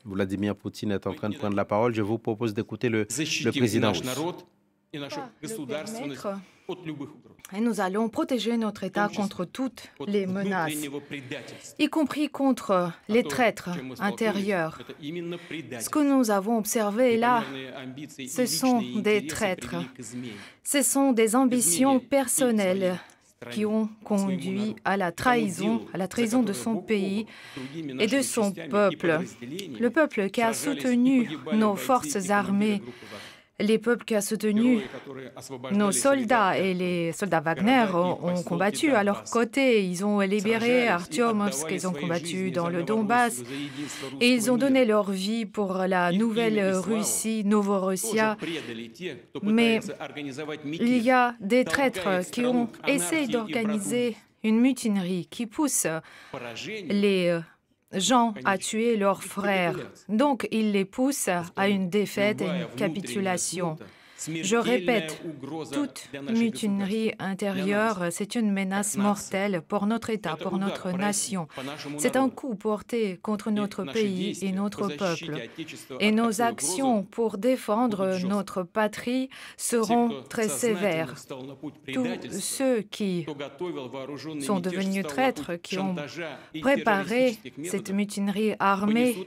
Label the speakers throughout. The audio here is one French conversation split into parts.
Speaker 1: Vladimir Poutine est en train de prendre la parole. Je vous propose d'écouter le président russe.
Speaker 2: Et nous allons protéger notre État contre toutes les menaces, y compris contre les traîtres intérieurs. Ce que nous avons observé là, ce sont des traîtres. Ce sont des ambitions personnelles qui ont conduit à la trahison de son pays et de son peuple. Le peuple qui a soutenu nos forces armées, les peuples qui ont soutenu nos soldats et les soldats Wagner ont combattu à leur côté. Ils ont libéré Artyomovsk, ils ont combattu dans le Donbass et ils ont donné leur vie pour la nouvelle Russie, Novorossia. Mais il y a des traîtres qui ont essayé d'organiser une mutinerie qui pousse les gens à tuer leurs frères. Donc, il les pousse à une défaite et une capitulation. Je répète, toute mutinerie intérieure, c'est une menace mortelle pour notre État, pour notre nation. C'est un coup porté contre notre pays et notre peuple. Et nos actions pour défendre notre patrie seront très sévères. Tous ceux qui sont devenus traîtres, qui ont préparé cette mutinerie armée,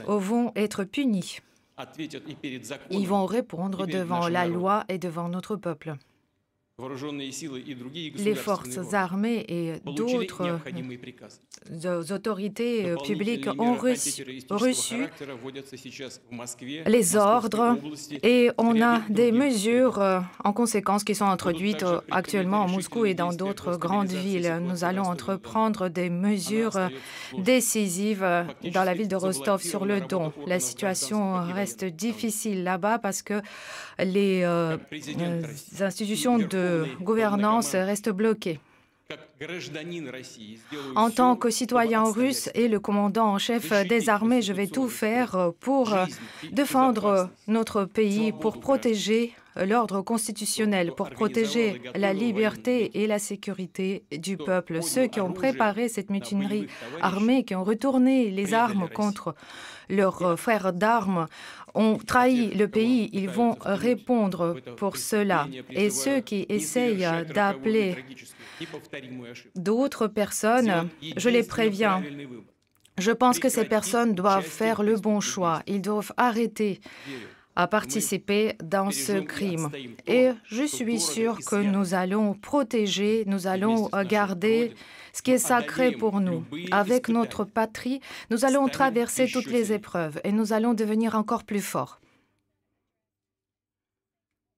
Speaker 2: vont être punis. Ils vont répondre devant la loi et devant notre peuple. Les forces armées et d'autres autorités publiques ont reçu les ordres et on a des mesures en conséquence qui sont introduites actuellement à Moscou et dans d'autres grandes villes. Nous allons entreprendre des mesures décisives dans la ville de Rostov-sur-le-Don. La situation reste difficile là-bas parce que les institutions de gouvernance reste bloquée. En tant que citoyen russe et le commandant en chef des armées, je vais tout faire pour défendre notre pays, pour protéger l'ordre constitutionnel, pour protéger la liberté et la sécurité du peuple. Ceux qui ont préparé cette mutinerie armée, qui ont retourné les armes contre leurs frères d'armes, ont trahi le pays, ils vont répondre pour cela. Et ceux qui essayent d'appeler d'autres personnes, je les préviens. Je pense que ces personnes doivent faire le bon choix. Ils doivent arrêter à participer dans ce crime. Et je suis sûre que nous allons protéger, nous allons garder ce qui est sacré pour nous. Avec notre patrie, nous allons traverser toutes les épreuves et nous allons devenir encore plus forts.